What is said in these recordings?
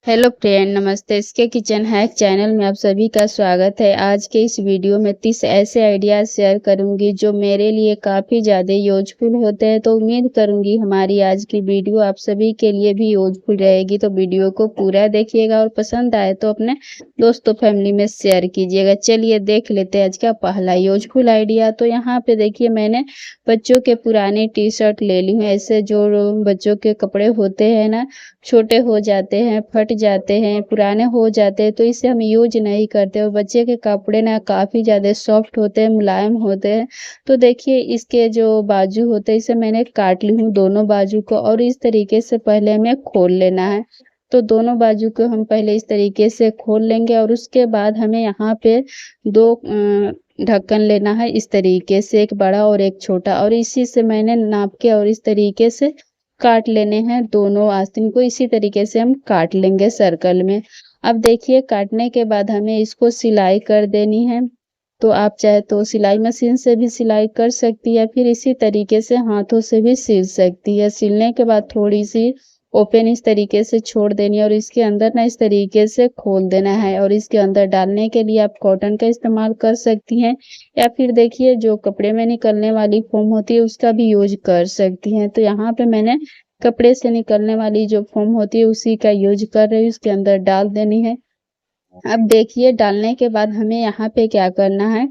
Hello friend, नमस्ते। इसके kitchen hack channel में आप सभी का स्वागत है। आज के इस वीडियो में 30 ऐसे आइडियाज शेयर करूंगी जो मेरे लिए काफ़ी ज़्यादा यूजफुल होते हैं। तो उम्मीद करूंगी हमारी आज की वीडियो आप सभी के लिए भी यूजफुल रहेगी। तो वीडियो को पूरा देखिएगा और पसंद आए तो अपने दोस्तों फैमिली में शेयर कीजिएगा। चलिए देख लेते हैं आज का पहला यूजफुल आइडिया। तो यहाँ पे देखिए, मैंने बच्चों के पुराने टी शर्ट ले ली हूँ। ऐसे जो बच्चों के कपड़े होते हैं ना, छोटे हो जाते हैं, फट जाते हैं, पुराने हो जाते हैं, तो इसे हम यूज नहीं करते। और बच्चे के कपड़े ना काफ़ी ज़्यादा सॉफ्ट होते हैं, मुलायम होते हैं। तो देखिए, इसके जो बाजू होते हैं इसे मैंने काट ली हूँ दोनों बाजू को, और इस तरीके से पहले हमें खोल लेना है। तो दोनों बाजू को हम पहले इस तरीके से खोल लेंगे, और उसके बाद हमें यहाँ पे दो ढक्कन लेना है इस तरीके से, एक बड़ा और एक छोटा, और इसी से मैंने नाप के और इस तरीके से काट लेने हैं दोनों आस्तीन को। इसी तरीके से हम काट लेंगे सर्कल में। अब देखिए, काटने के बाद हमें इसको सिलाई कर देनी है। तो आप चाहे तो सिलाई मशीन से भी सिलाई कर सकती है, फिर इसी तरीके से हाथों से भी सिल सकती है। सिलने के बाद थोड़ी सी ओपन इस तरीके से छोड़ देनी है, और इसके अंदर ना इस तरीके से खोल देना है। और इसके अंदर डालने के लिए आप कॉटन का इस्तेमाल कर सकती हैं, या फिर देखिए जो कपड़े में निकलने वाली फोम होती है उसका भी यूज कर सकती हैं। तो यहाँ पे मैंने कपड़े से निकलने वाली जो फोम होती है उसी का यूज कर रही हूँ, उसके अंदर डाल देनी है। अब देखिए, डालने के बाद हमें यहाँ पे क्या करना है,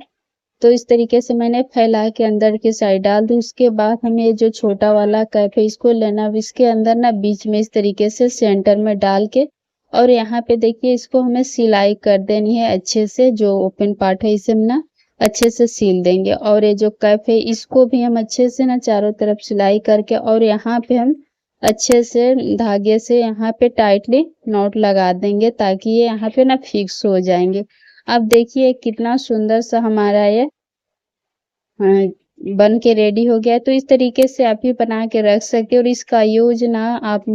तो इस तरीके से मैंने फैला के अंदर की साइड डाल दी। उसके बाद हमें जो छोटा वाला कैप है इसको लेना। अब इसके अंदर ना बीच में इस तरीके से सेंटर में डाल के, और यहाँ पे देखिए इसको हमें सिलाई कर देनी है अच्छे से। जो ओपन पार्ट है इसे हम ना अच्छे से सिल देंगे, और ये जो कैप है इसको भी हम अच्छे से ना चारों तरफ सिलाई करके, और यहाँ पे हम अच्छे से धागे से यहाँ पे टाइटली नॉट लगा देंगे, ताकि ये यहाँ पे ना फिक्स हो जाएंगे। अब देखिए कितना सुंदर सा हमारा ये बन के रेडी हो गया है। तो इस तरीके से आप भी बना के रख सकते हो, और इसका यूज ना आप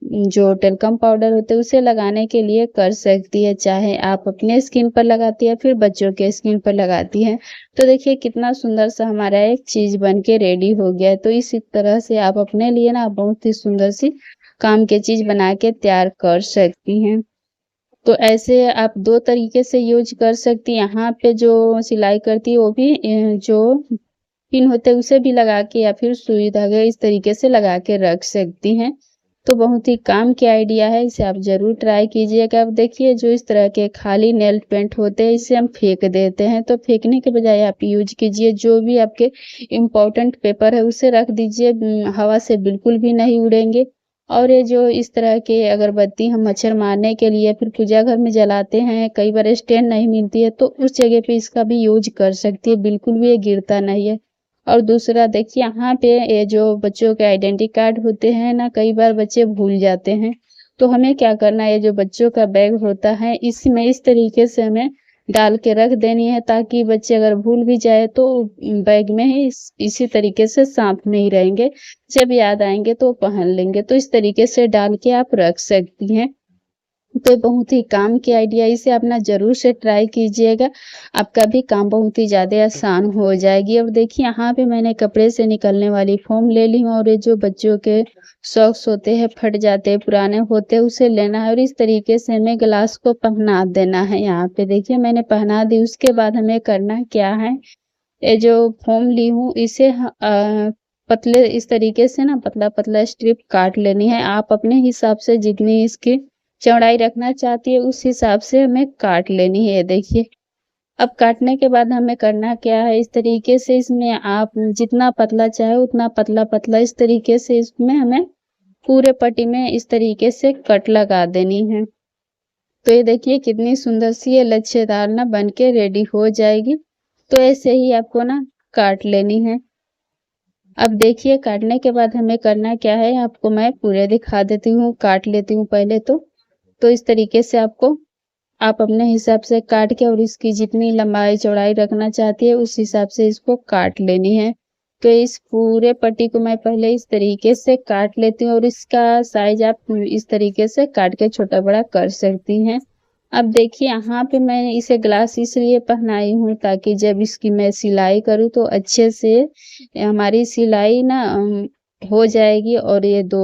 जो टेल्कम पाउडर होते हैं उसे लगाने के लिए कर सकती है, चाहे आप अपने स्किन पर लगाती है फिर बच्चों के स्किन पर लगाती है। तो देखिए कितना सुंदर सा हमारा एक चीज बन के रेडी हो गया है। तो इसी तरह से आप अपने लिए ना बहुत ही सुंदर सी काम की चीज बना के तैयार कर सकती हैं। तो ऐसे आप दो तरीके से यूज कर सकती हैं। यहाँ पे जो सिलाई करती है वो भी जो पिन होते हैं उसे भी लगा के, या फिर सुई धागा इस तरीके से लगा के रख सकती हैं। तो बहुत ही काम की आइडिया है, इसे आप ज़रूर ट्राई कीजिएगा। अब देखिए, जो इस तरह के खाली नेल पेंट होते हैं इसे हम फेंक देते हैं, तो फेंकने के बजाय आप यूज कीजिए। जो भी आपके इम्पोर्टेंट पेपर है उसे रख दीजिए, हवा से बिल्कुल भी नहीं उड़ेंगे। और ये जो इस तरह के अगरबत्ती हम मच्छर मारने के लिए फिर पूजा घर में जलाते हैं, कई बार स्टैंड नहीं मिलती है, तो उस जगह पे इसका भी यूज कर सकती है, बिल्कुल भी ये गिरता नहीं है। और दूसरा देखिए, यहाँ पे ये जो बच्चों के आइडेंटिटी कार्ड होते हैं ना, कई बार बच्चे भूल जाते हैं। तो हमें क्या करना है, ये जो बच्चों का बैग होता है इसमें इस तरीके से हमें डाल के रख देनी है, ताकि बच्चे अगर भूल भी जाए तो बैग में ही इसी तरीके से साथ में ही रहेंगे। जब याद आएंगे तो पहन लेंगे। तो इस तरीके से डाल के आप रख सकती हैं। तो बहुत ही काम की आइडिया, इसे आप ना ज़रूर से ट्राई कीजिएगा। आपका भी काम बहुत ही ज़्यादा आसान हो जाएगी। अब देखिए, यहाँ पे मैंने कपड़े से निकलने वाली फोम ले ली हूँ, और ये जो बच्चों के सॉक्स होते हैं फट जाते हैं, पुराने होते हैं, उसे लेना है, और इस तरीके से हमें ग्लास को पहना देना है। यहाँ पे देखिए मैंने पहना दी। उसके बाद हमें करना क्या है, ये जो फोम ली हूँ इसे पतले इस तरीके से ना पतला पतला स्ट्रिप काट लेनी है। आप अपने हिसाब से जितनी इसकी चौड़ाई रखना चाहती है उस हिसाब से हमें काट लेनी है। ये देखिए, अब काटने के बाद हमें करना क्या है, इस तरीके से इसमें आप जितना पतला चाहे उतना पतला पतला इस तरीके से इसमें हमें पूरे पट्टी में इस तरीके से कट लगा देनी है। तो ये देखिए कितनी सुंदर सी ये लच्छेदार ना बन के रेडी हो जाएगी। तो ऐसे ही आपको ना काट लेनी है। अब देखिए, काटने के बाद हमें करना क्या है, आपको मैं पूरे दिखा देती हूँ। काट लेती हूँ पहले तो इस तरीके से आपको आप अपने हिसाब से काट के, और इसकी जितनी लंबाई चौड़ाई रखना चाहती है उस हिसाब से इसको काट लेनी है। तो इस पूरे पट्टी को मैं पहले इस तरीके से काट लेती हूँ, और इसका साइज आप इस तरीके से काट के छोटा बड़ा कर सकती हैं। अब देखिए, यहाँ पे मैं इसे ग्लास इसलिए पहनाई हूँ ताकि जब इसकी मैं सिलाई करूँ तो अच्छे से हमारी सिलाई ना हो जाएगी, और ये दो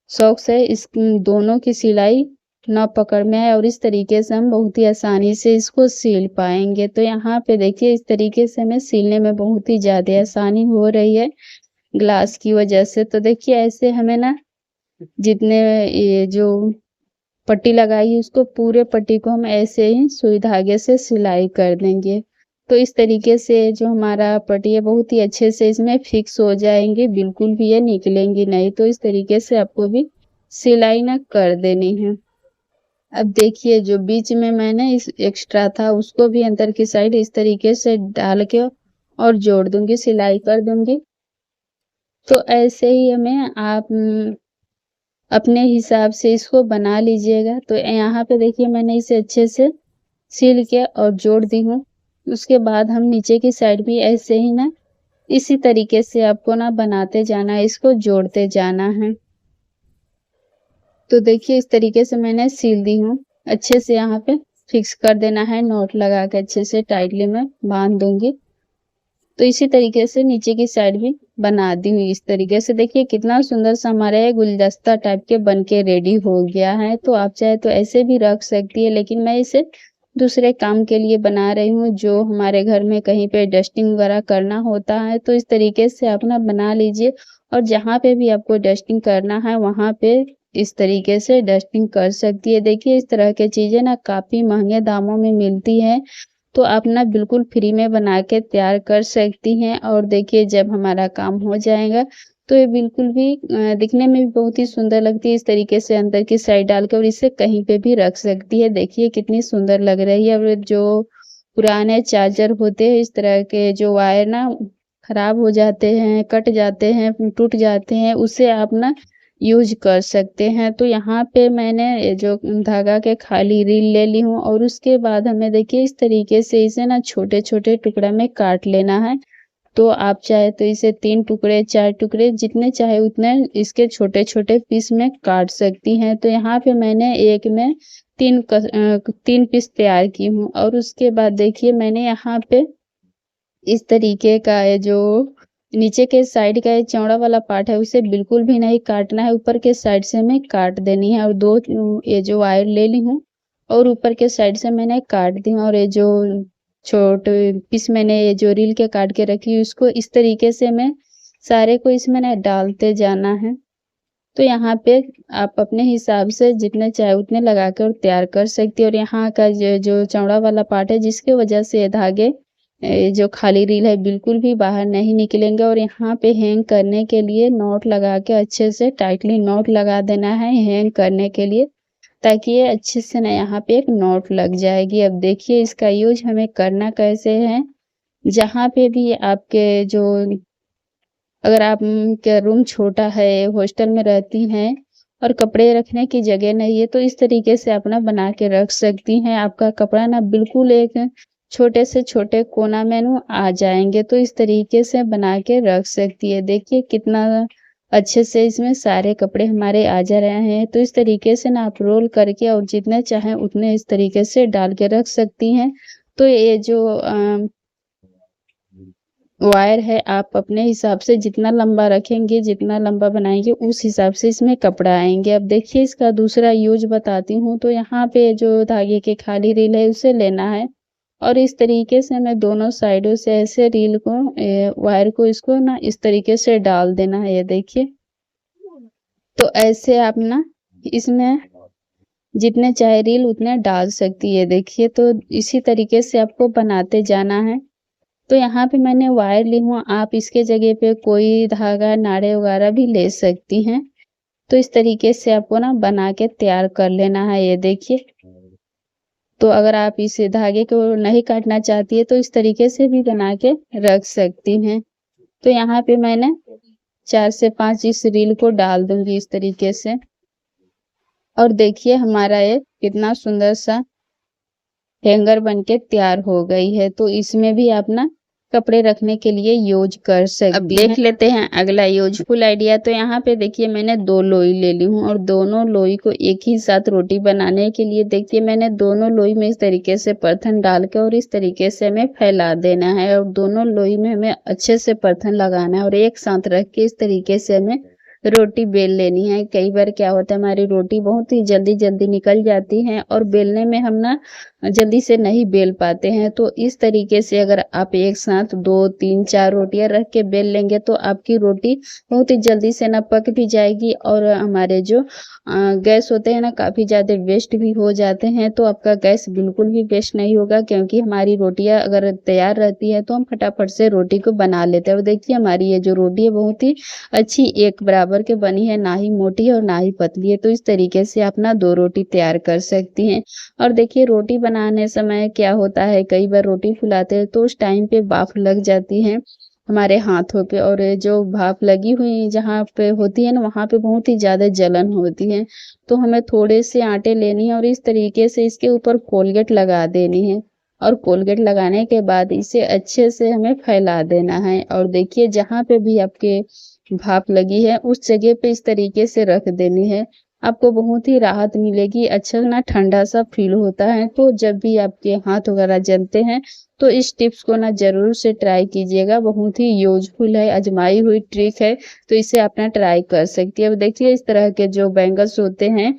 शौक से इस दोनों की सिलाई ना पकड़ में आए और इस तरीके से हम बहुत ही आसानी से इसको सिल पाएँगे। तो यहाँ पे देखिए इस तरीके से हमें सिलने में बहुत ही ज़्यादा आसानी हो रही है ग्लास की वजह से। तो देखिए ऐसे हमें ना जितने ये जो पट्टी लगाई है उसको पूरे पट्टी को हम ऐसे ही सुई धागे से सिलाई कर देंगे। तो इस तरीके से जो हमारा पट्टी है बहुत ही अच्छे से इसमें फिक्स हो जाएँगी, बिल्कुल भी ये निकलेंगी नहीं। तो इस तरीके से आपको भी सिलाई ना कर देनी है। अब देखिए जो बीच में मैंने इस एक्स्ट्रा था उसको भी अंदर की साइड इस तरीके से डाल के और जोड़ दूँगी, सिलाई कर दूँगी। तो ऐसे ही हमें आप अपने हिसाब से इसको बना लीजिएगा। तो यहाँ पे देखिए मैंने इसे अच्छे से सिल के और जोड़ दी हूँ। उसके बाद हम नीचे की साइड भी ऐसे ही ना इसी तरीके से आपको ना बनाते जाना है, इसको जोड़ते जाना है। तो देखिए इस तरीके से मैंने सिल दी हूँ। अच्छे से यहाँ पे फिक्स कर देना है, नॉट लगा के अच्छे से टाइटली मैं बाँध दूँगी। तो इसी तरीके से नीचे की साइड भी बना दी हूँ इस तरीके से। देखिए कितना सुंदर सा हमारा ये गुलदस्ता टाइप के बन के रेडी हो गया है। तो आप चाहे तो ऐसे भी रख सकती है, लेकिन मैं इसे दूसरे काम के लिए बना रही हूँ, जो हमारे घर में कहीं पे डस्टिंग वगैरह करना होता है। तो इस तरीके से आप ना बना लीजिए और जहाँ पे भी आपको डस्टिंग करना है वहाँ पे इस तरीके से डस्टिंग कर सकती है। देखिए इस तरह की चीज़ें ना काफ़ी महँगे दामों में मिलती हैं। तो आप ना बिल्कुल फ्री में बना के तैयार कर सकती हैं और देखिए जब हमारा काम हो जाएगा तो ये बिल्कुल भी दिखने में भी बहुत ही सुंदर लगती है। इस तरीके से अंदर की साइड डाल के और इसे कहीं पे भी रख सकती है। देखिए कितनी सुंदर लग रही है। और जो पुराने चार्जर होते हैं इस तरह के जो वायर ना खराब हो जाते हैं, कट जाते हैं, टूट जाते हैं, उसे आप ना यूज़ कर सकते हैं। तो यहाँ पे मैंने ये जो धागा के खाली रील ले ली हूँ और उसके बाद हमें देखिए इस तरीके से इसे ना छोटे-छोटे टुकड़ा में काट लेना है। तो आप चाहे तो इसे 3 टुकड़े, 4 टुकड़े जितने चाहे उतने इसके छोटे-छोटे पीस में काट सकती हैं। तो यहाँ पे मैंने एक में 3 पीस तैयार की हूँ और उसके बाद देखिए मैंने यहाँ पे इस तरीके का ये जो नीचे के साइड का ये चौड़ा वाला पार्ट है उसे बिल्कुल भी नहीं काटना है, ऊपर के साइड से हमें काट देनी है और 2 ये जो वायर ले ली हूँ और ऊपर के साइड से मैंने काट दी हूँ और ये जो छोटे पीस मैंने ये जो रील के काट के रखी उसको इस तरीके से मैं सारे को इसमें ना डालते जाना है। तो यहाँ पे आप अपने हिसाब से जितने चाहे उतने लगा कर तैयार कर सकती हैं और यहाँ का जो चौड़ा वाला पार्ट है जिसकी वजह से ये धागे जो खाली रील है बिल्कुल भी बाहर नहीं निकलेंगे और यहाँ पे हैंग करने के लिए नॉट लगा के अच्छे से टाइटली नॉट लगा देना है हैंग करने के लिए, ताकि ये अच्छे से ना यहाँ पे एक नॉट लग जाएगी। अब देखिए इसका यूज़ हमें करना कैसे है, जहाँ पे भी आपके जो अगर आप का रूम छोटा है, हॉस्टल में रहती हैं और कपड़े रखने की जगह नहीं है, तो इस तरीके से आप ना बना के रख सकती हैं। आपका कपड़ा ना बिल्कुल एक छोटे से छोटे कोना में ना आ जाएँगे, तो इस तरीके से बना के रख सकती है। देखिए कितना अच्छे से इसमें सारे कपड़े हमारे आ जा रहे हैं। तो इस तरीके से ना आप रोल करके और जितने चाहें उतने इस तरीके से डाल के रख सकती हैं। तो ये जो वायर है आप अपने हिसाब से जितना लंबा रखेंगे, जितना लंबा बनाएँगे उस हिसाब से इसमें कपड़ा आएँगे। अब देखिए इसका दूसरा यूज़ बताती हूँ, तो यहाँ पे जो धागे की खाली रील है उसे लेना है और इस तरीके से मैं दोनों साइडों से ऐसे रील को वायर को इसको ना इस तरीके से डाल देना है, ये देखिए। तो ऐसे आप ना इसमें जितने चाहे रील उतने डाल सकती है, देखिए। तो इसी तरीके से आपको बनाते जाना है। तो यहाँ पे मैंने वायर ली हूँ, आप इसके जगह पे कोई धागा, नाड़े वगैरह भी ले सकती हैं। तो इस तरीके से आपको ना बना के तैयार कर लेना है, ये देखिए। तो अगर आप इस धागे को नहीं काटना चाहती है तो इस तरीके से भी बना के रख सकती हैं। तो यहाँ पे मैंने 4 से 5 इस रील को डाल दूँगी इस तरीके से और देखिए हमारा ये कितना सुंदर सा हैंगर बनके तैयार हो गई है। तो इसमें भी आप ना कपड़े रखने के लिए यूज़ कर सकते अब देख लेते हैं अगला यूज़फुल आइडिया। तो यहाँ पे देखिए मैंने 2 लोई ले ली हूँ और दोनों लोई को एक ही साथ रोटी बनाने के लिए देखिए मैंने दोनों लोई में इस तरीके से परथन डाल के और इस तरीके से हमें फैला देना है और दोनों लोई में हमें अच्छे से परथन लगाना है और एक साथ रख के इस तरीके से हमें रोटी बेल लेनी है। कई बार क्या होता है हमारी रोटी बहुत ही जल्दी-जल्दी निकल जाती है और बेलने में हम ना जल्दी से नहीं बेल पाते हैं। तो इस तरीके से अगर आप एक साथ 2, 3, 4 रोटियाँ रख के बेल लेंगे तो आपकी रोटी बहुत ही जल्दी से ना पक भी जाएगी और हमारे जो गैस होते हैं ना काफ़ी ज़्यादा वेस्ट भी हो जाते हैं। तो आपका गैस बिल्कुल भी वेस्ट नहीं होगा क्योंकि हमारी रोटियाँ अगर तैयार रहती है तो हम फटाफट से रोटी को बना लेते हैं। और देखिए हमारी ये जो रोटी है बहुत ही अच्छी एक बराबर के बनी है, ना ही मोटी है और ना ही पतली है। तो इस तरीके से आप ना 2 रोटी तैयार कर सकती हैं। और देखिए रोटी बनाने समय क्या होता है कई बार रोटी फुलाते हैं तो उस टाइम पे भाप लग जाती है हमारे हाथों पे और जो भाप लगी हुई जहाँ पे होती है ना वहाँ पे बहुत ही ज़्यादा जलन होती है। तो हमें थोड़े से आटे लेनी है और इस तरीके से इसके ऊपर कोलगेट लगा देनी है और कोलगेट लगाने के बाद इसे अच्छे से हमें फैला देना है। और देखिए जहाँ पे भी आपके भाप लगी है उस जगह पे इस तरीके से रख देनी है। आपको बहुत ही राहत मिलेगी, अच्छा ना ठंडा-सा फ़ील होता है। तो जब भी आपके हाथ वगैरह जलते हैं, तो इस टिप्स को ना ज़रूर से ट्राई कीजिएगा, बहुत ही यूज़फुल है, आज़माई हुई ट्रिक है, तो इसे आप ना ट्राई कर सकती हैं। अब देखिए इस तरह के जो बैंगल्स होते हैं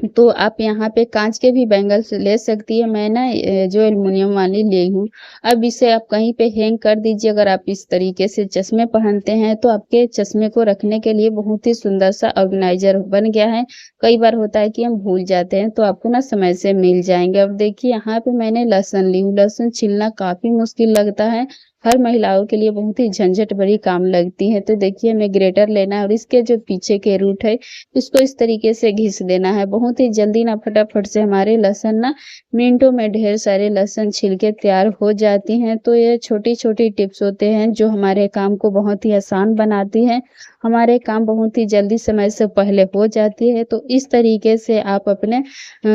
तो आप यहाँ पे काँच के भी बैंगल्स ले सकती हैं। मैं ना जो एल्युमिनियम वाली ली हूँ। अब इसे आप कहीं पे हैंग कर दीजिए अगर आप इस तरीके से चश्मे पहनते हैं तो आपके चश्मे को रखने के लिए बहुत ही सुंदर सा ऑर्गेनाइज़र बन गया है। कई बार होता है कि हम भूल जाते हैं तो आपको ना समय से मिल जाएँगे। अब देखिए यहाँ पे मैंने लहसुन ली हूँ। लहसुन छीलना काफ़ी मुश्किल लगता है। हर महिलाओं के लिए बहुत ही झंझट भरी काम लगती है। तो देखिए हमें ग्रेटर लेना है और इसके जो पीछे के रूट है इसको इस तरीके से घिस देना है। बहुत ही जल्दी ना फटाफट से हमारे लहसुन ना मिनटों में ढेर सारे लहसुन छिल के तैयार हो जाती हैं। तो ये छोटी-छोटी टिप्स होते हैं जो हमारे काम को बहुत ही आसान बनाती हैं। हमारे काम बहुत ही जल्दी समय से पहले हो जाती है। तो इस तरीके से आप अपने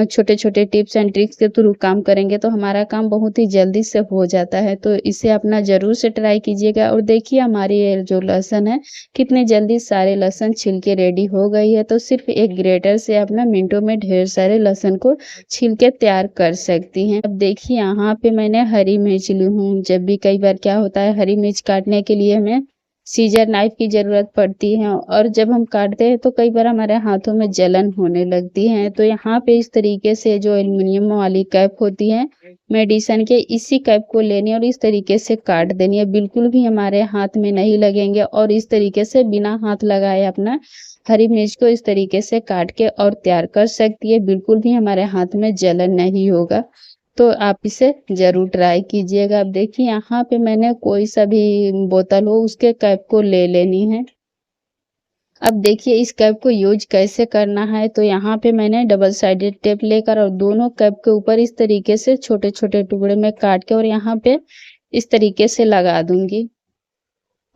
छोटे-छोटे टिप्स एंड ट्रिक्स के थ्रू काम करेंगे तो हमारा काम बहुत ही जल्दी से हो जाता है। तो इसे अपना ज़रूर से ट्राई कीजिएगा और देखिए हमारी ये जो लहसुन है कितनी जल्दी सारे लहसुन छिल के रेडी हो गई है। तो सिर्फ़ एक ग्रेटर से आप ना मिनटों में ढेर सारे लहसुन को छील के तैयार कर सकती हैं। अब देखिए यहाँ पे मैंने हरी मिर्च ली हूँ। जब भी कई बार क्या होता है हरी मिर्च काटने के लिए हमें सीज़र नाइफ़ की ज़रूरत पड़ती है और जब हम काटते हैं तो कई बार हमारे हाथों में जलन होने लगती है। तो यहाँ पे इस तरीके से जो एल्युमिनियम वाली कैप होती है मेडिसिन के इसी कैप को लेनी है और इस तरीके से काट देनी है। बिल्कुल भी हमारे हाथ में नहीं लगेंगे और इस तरीके से बिना हाथ लगाए अपना हरी मिर्च को इस तरीके से काट के और तैयार कर सकती है। बिल्कुल भी हमारे हाथ में जलन नहीं होगा। तो आप इसे ज़रूर ट्राई कीजिएगा। अब देखिए यहाँ पे मैंने कोई सा भी बोतल हो उसके कैप को ले लेनी है। अब देखिए इस कैप को यूज़ कैसे करना है तो यहाँ पे मैंने डबल साइडेड टेप लेकर और दोनों कैप के ऊपर इस तरीके से छोटे-छोटे टुकड़े में काट के और यहाँ पे इस तरीके से लगा दूँगी।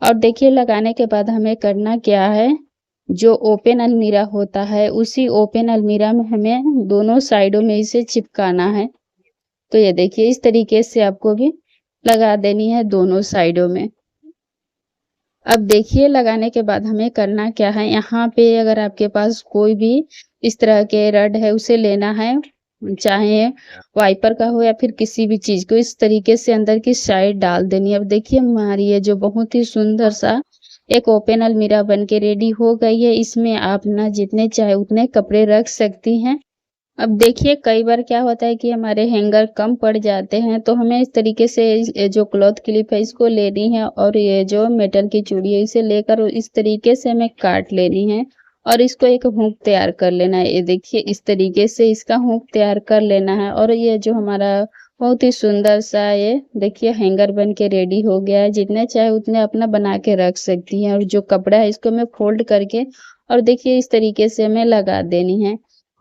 और देखिए लगाने के बाद हमें करना क्या है, जो ओपन अलमीरा होता है उसी ओपन अलमीरा में हमें दोनों साइडों में इसे चिपकाना है। तो ये देखिए इस तरीके से आपको भी लगा देनी है दोनों साइडों में। अब देखिए लगाने के बाद हमें करना क्या है, यहाँ पे अगर आपके पास कोई भी इस तरह के रड है उसे लेना है, चाहे वाइपर का हो या फिर किसी भी चीज़ को इस तरीके से अंदर की साइड डाल देनी है। अब देखिए हमारी ये जो बहुत ही सुंदर सा एक ओपन अलमीरा बन के रेडी हो गई है, इसमें आप ना जितने चाहे उतने कपड़े रख सकती हैं। अब देखिए कई बार क्या होता है कि हमारे हैंगर कम पड़ जाते हैं तो हमें इस तरीके से ये जो क्लॉथ क्लिप है इसको लेनी है और ये जो मेटल की चूड़ी है इसे लेकर इस तरीके से हमें काट लेनी है और इसको एक हुक तैयार कर लेना है। ये देखिए इस तरीके से इसका हुक तैयार कर लेना है और ये जो हमारा बहुत ही सुंदर सा ये देखिए हैंगर बन के रेडी हो गया है। जितने चाहे उतने अपना बना के रख सकती हैं और जो कपड़ा है इसको हमें फोल्ड करके और देखिए इस तरीके से हमें लगा देनी है।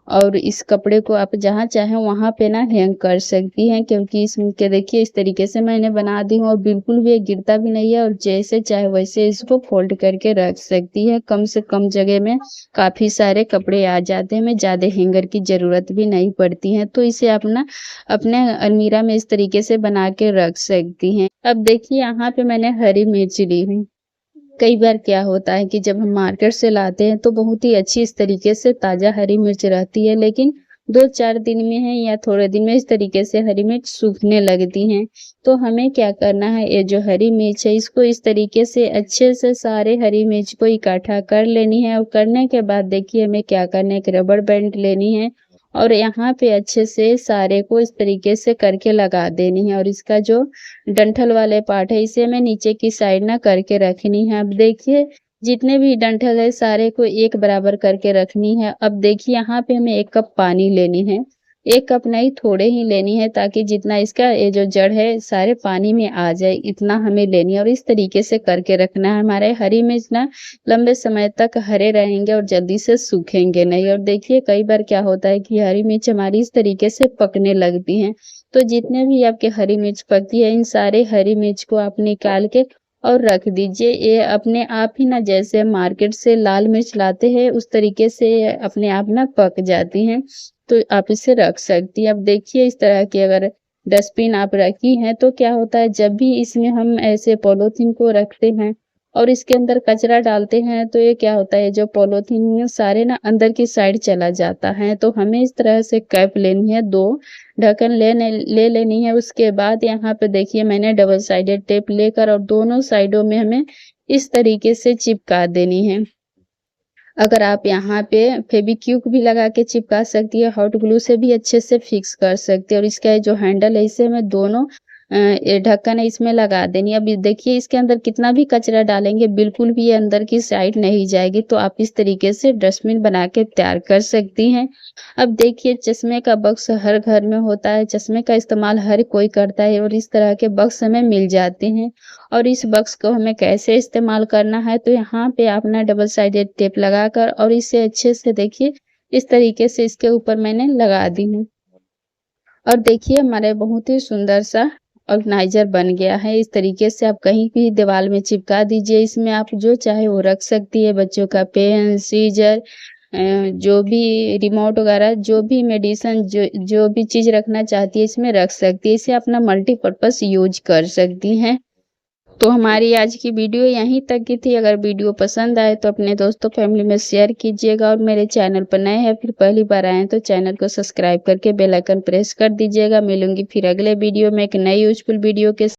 और इस कपड़े को आप जहाँ चाहें वहाँ पे ना हैंग कर सकती हैं क्योंकि इसके देखिए इस तरीके से मैंने बना दी हूँ और बिल्कुल भी ये गिरता भी नहीं है और जैसे चाहे वैसे इसको फोल्ड करके रख सकती है। कम से कम जगह में काफ़ी सारे कपड़े आ जाते हैं, हमें ज़्यादा हैंगर की ज़रूरत भी नहीं पड़ती है। तो इसे आप ना अपने अलमीरा में इस तरीके से बना के रख सकती हैं। अब देखिए यहाँ पे मैंने हरी मिर्च ली हूँ। कई बार क्या होता है कि जब हम मार्केट से लाते हैं तो बहुत ही अच्छी इस तरीके से ताज़ा हरी मिर्च रहती है, लेकिन 2-4 दिन में है या थोड़े दिन में इस तरीके से हरी मिर्च सूखने लगती हैं। तो हमें क्या करना है, ये जो हरी मिर्च है इसको इस तरीके से अच्छे से सारे हरी मिर्च को इकट्ठा कर लेनी है और करने के बाद देखिए हमें क्या करना है, एक रबड़ बैंड लेनी है और यहाँ पे अच्छे से सारे को इस तरीके से करके लगा देनी है और इसका जो डंठल वाले पार्ट है इसे हमें नीचे की साइड ना करके रखनी है। अब देखिए जितने भी डंठल है सारे को एक बराबर करके रखनी है। अब देखिए यहाँ पे हमें 1 कप पानी लेनी है। 1 कप नहीं थोड़े ही लेनी है ताकि जितना इसका ये जो जड़ है सारे पानी में आ जाए, इतना हमें लेनी है और इस तरीके से करके रखना है। हमारे हरी मिर्च ना लंबे समय तक हरे रहेंगे और जल्दी से सूखेंगे नहीं। और देखिए कई बार क्या होता है कि हरी मिर्च हमारी इस तरीके से पकने लगती हैं। तो जितने भी आपके हरी मिर्च पकती है इन सारे हरी मिर्च को आप निकाल के और रख दीजिए। ये अपने आप ही ना जैसे मार्केट से लाल मिर्च लाते हैं उस तरीके से अपने आप ना पक जाती हैं, तो आप इसे रख सकती हैं। अब देखिए इस तरह की अगर डस्टबिन आप रखी हैं तो क्या होता है, जब भी इसमें हम ऐसे पॉलीथीन को रखते हैं और इसके अंदर कचरा डालते हैं तो ये क्या होता है, जो पॉलीथीन सारे ना अंदर की साइड चला जाता है। तो हमें इस तरह से कैप लेनी है, 2 ढक्कन ले लेनी है। उसके बाद यहाँ पे देखिए मैंने डबल साइडेड टेप लेकर और दोनों साइडों में हमें इस तरीके से चिपका देनी है। अगर आप यहाँ पे फेविक्विक भी लगा के चिपका सकती है, हॉट ग्लू से भी अच्छे से फिक्स कर सकते हैं। और इसका जो हैंडल है इसे हमें दोनों ये ढक्कन है इसमें लगा देनी है। अब देखिए इसके अंदर कितना भी कचरा डालेंगे बिल्कुल भी ये अंदर की साइड नहीं जाएगी। तो आप इस तरीके से डस्टबिन बना के तैयार कर सकती हैं। अब देखिए चश्मे का बक्स हर घर में होता है, चश्मे का इस्तेमाल हर कोई करता है और इस तरह के बक्स हमें मिल जाते हैं। और इस बक्स को हमें कैसे इस्तेमाल करना है, तो यहाँ पे आप ना डबल साइडेड टेप लगाकर और इसे अच्छे से देखिए इस तरीके से इसके ऊपर मैंने लगा दी हूँ। और देखिए हमारे बहुत ही सुंदर सा ऑर्गेनाइज़र बन गया है। इस तरीके से आप कहीं भी दीवार में चिपका दीजिए। इसमें आप जो चाहे वो रख सकती है, बच्चों का पेन, सीज़र जो भी रिमोट वगैरह जो भी मेडिसिन जो भी चीज़ रखना चाहती है इसमें रख सकती है। इसे अपना मल्टीपर्पज़ यूज़ कर सकती हैं। तो हमारी आज की वीडियो यहीं तक की थी। अगर वीडियो पसंद आए तो अपने दोस्तों फैमिली में शेयर कीजिएगा और मेरे चैनल पर नए हैं फिर पहली बार आए हैं तो चैनल को सब्सक्राइब करके बेल आइकन प्रेस कर दीजिएगा। मिलूंगी फिर अगले वीडियो में एक नई यूज़फुल वीडियो के